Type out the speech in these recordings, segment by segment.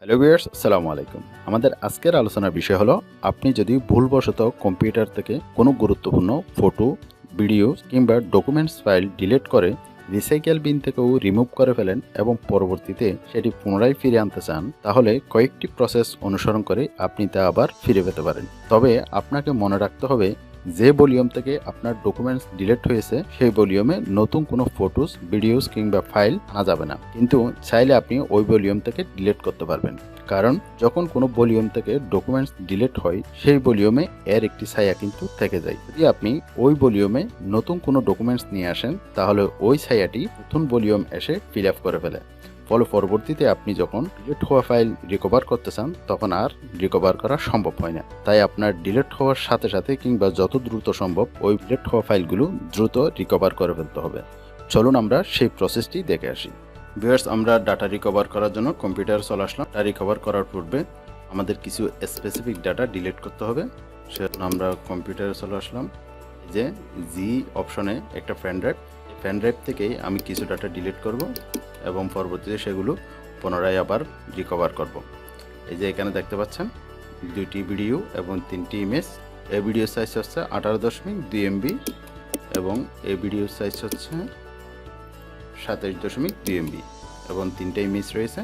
Hello viewers, আসসালামু আলাইকুম। আমাদের আজকের আলোচনার বিষয় হলো আপনি যদি ভুলবশত কম্পিউটার থেকে কোনো গুরুত্বপূর্ণ ফটো, ভিডিও কিংবা ডকুমেন্টস ফাইল ডিলিট করে রিসাইকেল বিন থেকেও রিমুভ করে ফেলেন এবং পরবর্তীতে সেটি পুনরায় ফিরে আনতে চান, তাহলে কয়েকটি প্রসেস অনুসরণ করে আপনি তা আবার ফিরে পেতে পারেন। তবে আপনাকে মনে রাখতে হবে, যে ভলিউম থেকে আপনার ডকুমেন্টস ডিলিট হয়েছে সেই ভলিউমে নতুন কোনো ফটোস, ভিডিওস কিংবা ফাইল আনা যাবে না, কিন্তু চাইলে আপনি ওই ভলিউম থেকে ডিলিট করতে পারবেন। কারণ যখন কোনো ভলিউম থেকে ডকুমেন্টস ডিলিট হয় সেই ভলিউমে এর একটি ছায়া কিন্তু থেকে যায়। যদি আপনি ওই ভলিউমে নতুন কোনো ডকুমেন্টস নিয়ে আসেন, তাহলে ওই ছায়াটি নতুন ভলিউম এসে ফিল আপ করে ফেলে। ফলে পরবর্তীতে আপনি যখন ডিলিট হওয়া ফাইল রিকভার করতে চান, তখন আর রিকভার করা সম্ভব হয় না। তাই আপনার ডিলিট হওয়ার সাথে সাথে কিংবা যত দ্রুত সম্ভব ওই ডিলিট হওয়া ফাইলগুলো দ্রুত রিকভার করে ফেলতে হবে। চলুন আমরা সেই প্রসেসটি দেখে আসি। ভিউয়ার্স, আমরা ডাটা রিকভার করার জন্য কম্পিউটার চলে আসলাম। ডাটা রিকভার করার পূর্বে আমাদের কিছু স্পেসিফিক ডাটা ডিলিট করতে হবে। সেজন্য আমরা কম্পিউটারে চলে আসলাম। যে জি অপশনে একটা ফ্যান ড্রাইভ থেকেই আমি কিছু ডাটা ডিলিট করব এবং পরবর্তীতে সেগুলো পুনরায় আবার রিকভার করব। এই যে এখানে দেখতে পাচ্ছেন 2টি ভিডিও এবং 3টি ইমেজ। এই ভিডিও সাইজ হচ্ছে 18.2 MB এবং এই ভিডিও সাইজ হচ্ছে 27.2 MB এবং 3টে ইমেজ রয়েছে,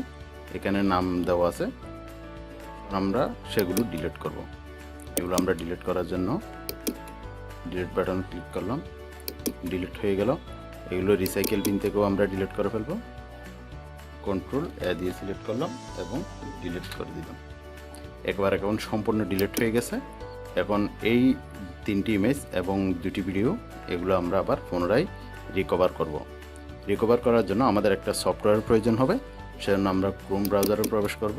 এখানে নাম দেওয়া আছে। আমরা সেগুলো ডিলিট করব। এগুলো আমরা ডিলিট করার জন্য ডিলিট বাটন ক্লিক করলাম, ডিলিট হয়ে গেল। এগুলো রিসাইকেল বিন থেকেও আমরা ডিলিট করে ফেলবো। কন্ট্রোল এ দিয়ে সিলেক্ট করলাম এবং ডিলিট করে দিলাম। একবার এখন সম্পূর্ণ ডিলিট হয়ে গেছে। এখন এই 3টি ইমেজ এবং 2টি ভিডিও এগুলো আমরা আবার পুনরায় রিকভার করব। রিকভার করার জন্য আমাদের একটা সফটওয়্যার প্রয়োজন হবে। সেজন্য আমরা ক্রোম ব্রাউজারে প্রবেশ করব।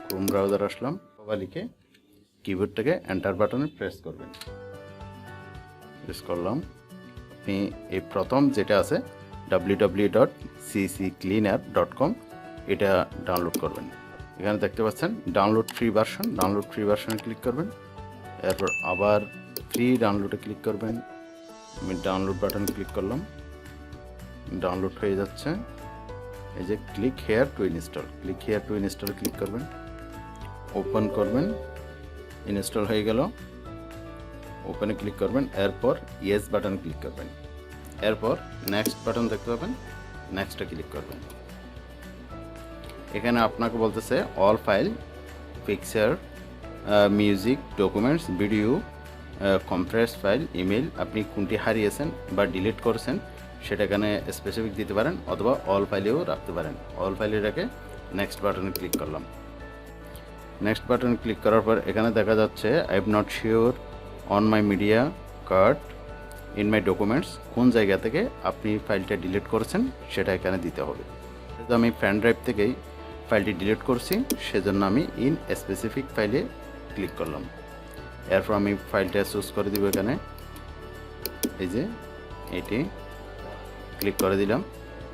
ক্রোম ব্রাউজার আসলাম, লিখে কিবোর্ড থেকে এন্টার বাটনে প্রেস করবেন। প্রেস করলাম। আপনি এই প্রথম যেটা আছে www.ccleaner.com এটা ডাউনলোড করবেন। এখানে দেখতে পাচ্ছেন ডাউনলোড ফ্রি ভার্সনে ক্লিক করবেন। এরপর আবার ফ্রি ডাউনলোডে ক্লিক করবেন। আমি ডাউনলোড বাটনে ক্লিক করলাম, ডাউনলোড হয়ে যাচ্ছে। এই যে click here two install click করবেন, ওপেন করবেন। ইনস্টল হয়ে গেল, ওপেনে ক্লিক করবেন। এরপর ইয়েস বাটনে ক্লিক করবেন। এরপর নেক্সট বাটন দেখতে পাবেন, নেক্সটে ক্লিক করবেন। এখানে আপনাকে বলতেছে all file, picture, music, documents, video, compress file, email, আপনি কোনটি হারিয়েছেন বা ডিলিট করেছেন সেটা এখানে স্পেসিফিক দিতে পারেন, অথবা অল ফাইলেও রাখতে পারেন। অল ফাইলে রেখে নেক্সট বাটনে ক্লিক করলাম। নেক্সট বাটনে ক্লিক করার পর এখানে দেখা যাচ্ছে I am not sure on my media card in my documents, কোন জায়গা থেকে আপনি ফাইলটা ডিলিট করেছেন সেটা এখানে দিতে হবে। যেহেতু আমি ফ্যান ড্রাইভ থেকেই ফাইলটি ডিলিট করছি, সেজন্য আমি ইন স্পেসিফিক ফাইলে ক্লিক করলাম। এরপর আমি ফাইলটা চুজ করে দিব। এখানে এই যে এটি ক্লিক করে দিলাম,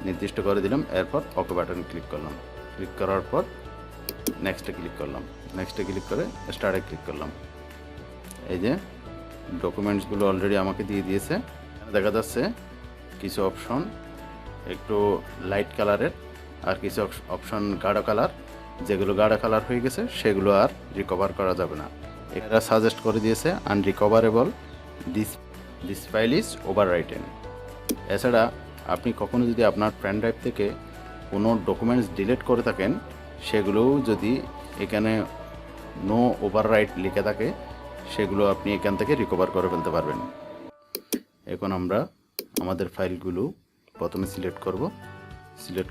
নির্দিষ্ট করে দিলাম। এরপর ওকে বাটনে ক্লিক করলাম। ক্লিক করার পর নেক্সটে ক্লিক করলাম। নেক্সটে ক্লিক করে স্টার্টে ক্লিক করলাম। এই যে ডকুমেন্টসগুলো অলরেডি আমাকে দিয়ে দিয়েছে। দেখা যাচ্ছে কিছু অপশন একটু লাইট কালারের আর কিছু অপশন গাঢ় কালার। যেগুলো গাঢ় কালার হয়ে গেছে সেগুলো আর রিকভার করা যাবে না। এরা সাজেস্ট করে দিয়েছে unrecoverable, this file is overwritten. এছাড়া আপনি কখনো যদি আপনার পেন ড্রাইভ থেকে কোনো ডকুমেন্টস ডিলিট করে থাকেন, সেগুলোও যদি এখানে নো ওভাররাইট লিখে থাকে, সেগুলো আপনি এখান থেকে রিকভার করে ফেলতে পারবেন। এখন আমরা আমাদের ফাইলগুলো প্রথমে সিলেক্ট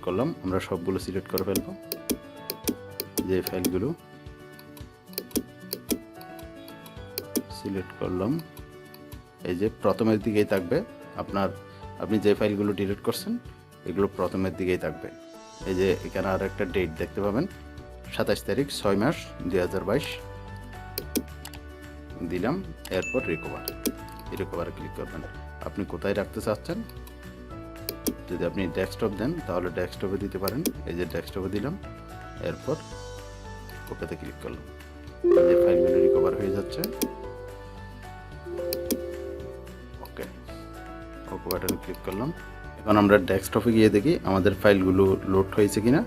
করলাম। আমরা সবগুলো সিলেক্ট করে ফেলব। যে ফাইলগুলো সিলেক্ট করলাম, এই যে প্রথমের দিকেই থাকবে। আপনি যে ফাইলগুলো ডিলিট করছেন এগুলো প্রথমের দিকেই থাকবে। এই যে এখানে আর একটা ডেট দেখতে পাবেন, 27 তারিখ 6 মাস 2022 দিলাম। এরপর রিকভারে ক্লিক করবেন। আপনি কোথায় রাখতে চাচ্ছেন, যদি আপনি ডেস্কটপ দেন তাহলে ডেস্কটপে দিতে পারেন। এই যে ডেস্কটপে দিলাম, এরপর ওকেতে ক্লিক করলাম। এই যে ফাইলগুলো রিকভার হয়ে যাচ্ছে। ওকে বাটনে ক্লিক করলাম। এখন আমরা ডেস্কটপে গিয়ে দেখি আমাদের ফাইলগুলো লোড হয়েছে কিনা।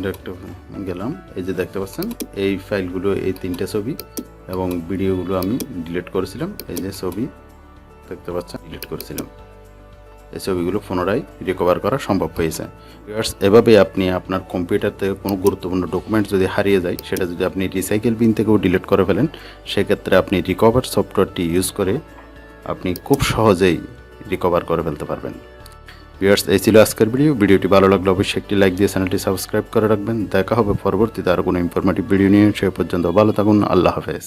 দেখতে গেলাম, এই যে দেখতে পাচ্ছেন এই ফাইলগুলো, এই 3টা ছবি এবং ভিডিওগুলো আমি ডিলিট করেছিলাম। এই যে ছবি দেখতে পাচ্ছেন ডিলিট করেছিলাম, এই ছবিগুলো পুনরায় রিকভার করা সম্ভব হয়েছে। এভাবে আপনি আপনার কম্পিউটার থেকে কোনো গুরুত্বপূর্ণ ডকুমেন্ট যদি হারিয়ে যায়, সেটা যদি আপনি রিসাইকেল বিন থেকেও ডিলিট করে ফেলেন, সেক্ষেত্রে আপনি রিকভার সফটওয়্যারটি ইউজ করে আপনি খুব সহজেই রিকভার করে ফেলতে পারবেন। ভিউয়ার্স, এই ছিল আজকের ভিডিওটি ভালো লাগলে অবশ্যই একটি লাইক দিয়ে চ্যানেলটি সাবস্ক্রাইব করে রাখবেন। দেখা হবে পরবর্তীতে আরও কোনো ইনফরমেটিভ ভিডিও নিয়ে। সে পর্যন্ত ভালো থাকুন। আল্লাহ হাফেজ।